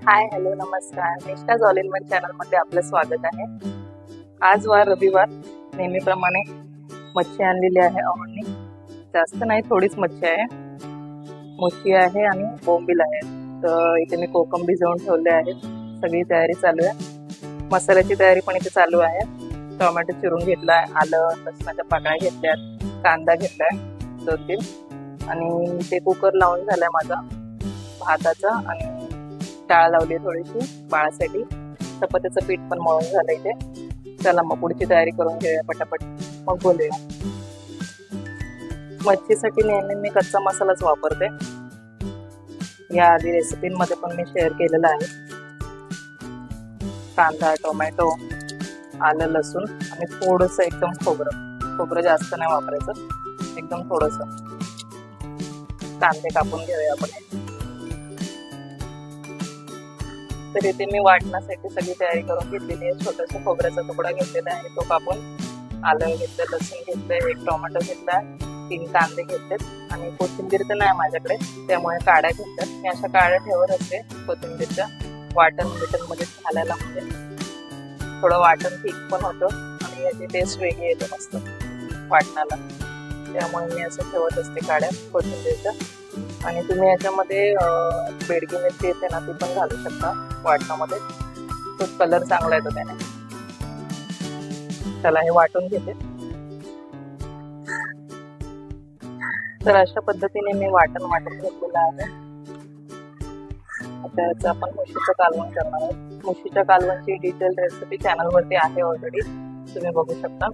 Hi hello नमस्कार, निष्ठा all in one channel मध्ये आपलं स्वागत आहे। आज वार रविवार, नेहमीप्रमाणे मच्छी आणलेली आहे अवनी। जास्त नाही, थोडीच मच्छी आहे, मोठी आहे आणि बोंबील आहे। तर इथे मी कोकम भिजवून ठेवले आहे, सगळी तयारी चालू आहे। मसाल्याची तयारी पण इथे चालू आहे। टोमॅटो चिरून घेतलाय, आलं लसणाच्या पाकळ्या घेतल्यात, कांदा घेतलाय 2-3 आणि ते कुकर लावून झालाय माझा भाताचा आणि डाळ लावली थोडीशी बाळासाठी। चपातीचं पीठ पण मळून झालं इथे। चला मग पुढची तयारी करून घेऊया पटापट, मग बोलूया। मच्छीसाठी नेहमी मी कच्चा मसालाच वापरते, या आधी रेसिपीमध्ये पण मी शेअर केलेला आहे। कांदा, टोमॅटो, आलं लसूण आणि थोडंसं एकदम खोबरं जास्त नाही वापरायचं, एकदम थोडंसं। कांदे कापून घेऊया आपण। तर इथे मी वाटण्यासाठी सगळी तयारी करून घेतलेली आहे। छोटासा खोबऱ्याचा तुकडा घेतलेला आहे, तो कापून, आलं घेतलं, लसूण घेतलं, 1 टोमॅटो घेतला, 3 कांदे घेतलेत आणि कोथिंबीर तर नाही माझ्याकडे, त्यामुळे काड्या घेतल्यात। मी अशा काड्या ठेवत असते कोथिंबीरच्या, वाटण मध्ये घालायला, म्हणजे थोडं वाटण ठीक पण होतं आणि याची टेस्ट वेगळी येते मस्त वाटणाला, त्यामुळे मी असं ठेवत असते काड्या कोथिंबीरच्या। आणि तुम्ही याच्यामध्ये बेडगी मिरची येते ना, ती पण घालू शकता वाटणामध्ये, तो कलर चांगला येतो त्याने। चला हे वाटून घेते। तर अशा पद्धतीने मी वाटण घेतलेलं आहे। आता याचं आपण म्हशीचं कालवण करणार आहोत। म्हशीच्या कालवणची डिटेल रेसिपी चॅनलवरती आहे ऑलरेडी, तुम्ही बघू शकता।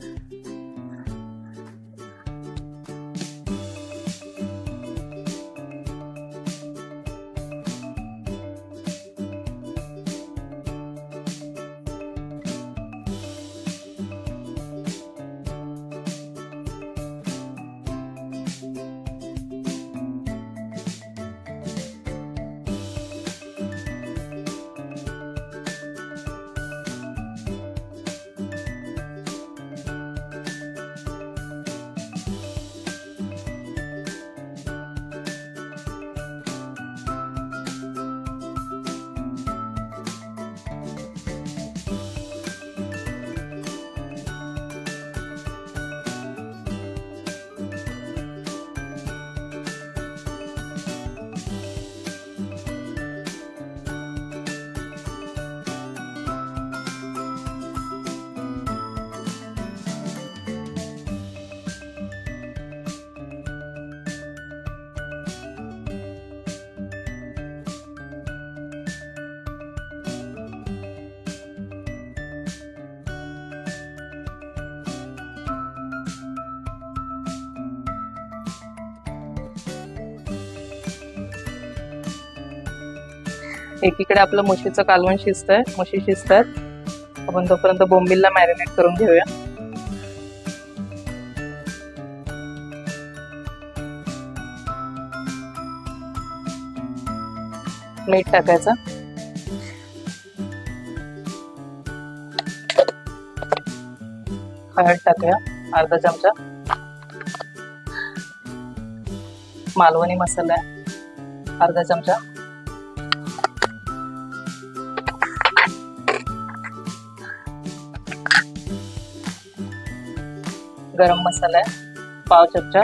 एकीकडे आपलं म्हशीचं कालवण शिजतंय, म्हशी शिजतात, आपण तोपर्यंत बोंबीलला मॅरिनेट करून घेऊया। मीठ टाकायचं, हळद टाकूया अर्धा चमचा, मालवणी मसाला अर्धा चमचा, गरम मसाला आहे पाव चमचा,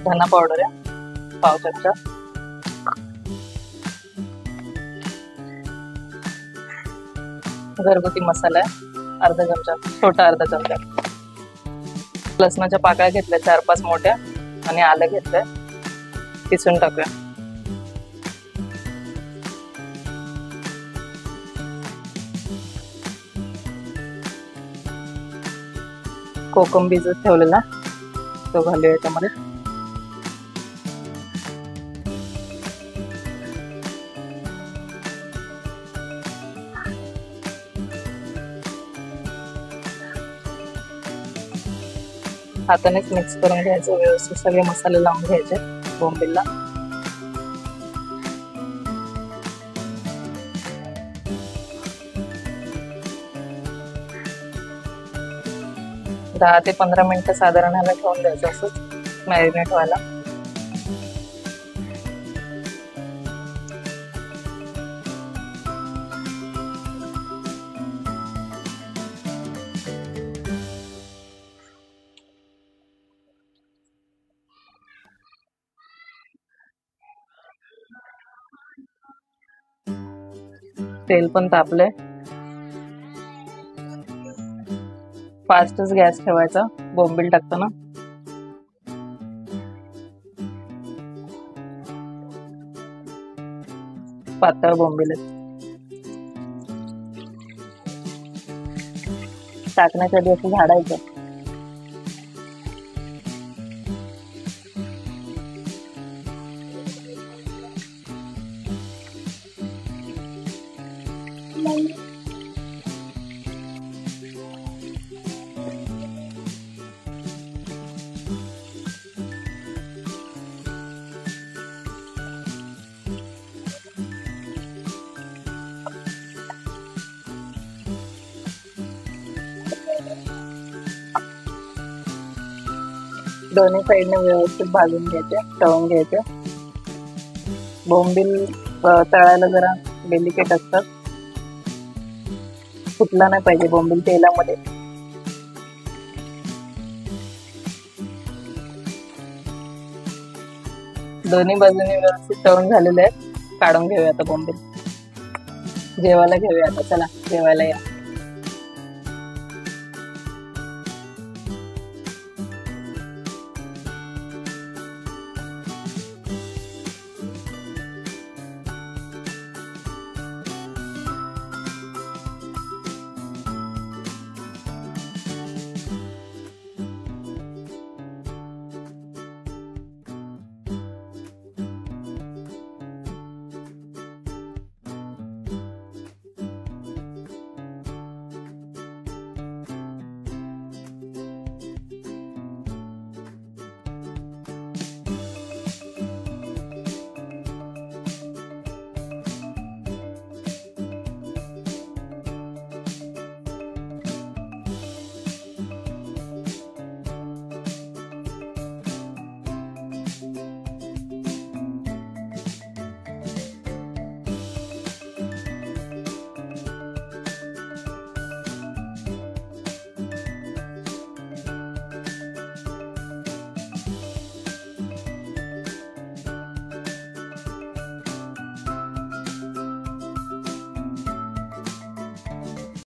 धना पावडर आहे पाव चमचा, घरगुती मसाला आहे अर्धा चमचा, छोटा अर्धा चमचा, लसणाच्या पाकळ्या घेतल्या 4-5 मोठ्या आणि आलं घेतलंय, किसून टाकूया। कोकम भिजत ठेवलेला तो घालूया याच्यामध्ये। हातानेच मिक्स करून घ्यायचं व्यवस्थित, सगळे मसाले लावून घ्यायचे बोंबीलला। 10 ते 15 मिनिटं साधारण ह्याला ठेवून द्यायचं असं मॅरिनेट व्हायला। तेल पण तापलंय. फास्टच गॅस ठेवायचा बोंबील टाकताना. पातळ बोंबील टाकण्याच्या आधी असं झाडायचं. दोन्ही साईडने व्यवस्थित भाजून घ्यायचे, तळून घ्यायचे. बोंबील तळायला जरा डेलिकेट असतात, फुटला नाही पाहिजे बोंबील तेलामध्ये. दोन्ही बाजूने व्यवस्थित तळून झालेले आहेत. काढून घेऊया आता बोंबील. जेवायला घेऊया आता. चला जेवायला या.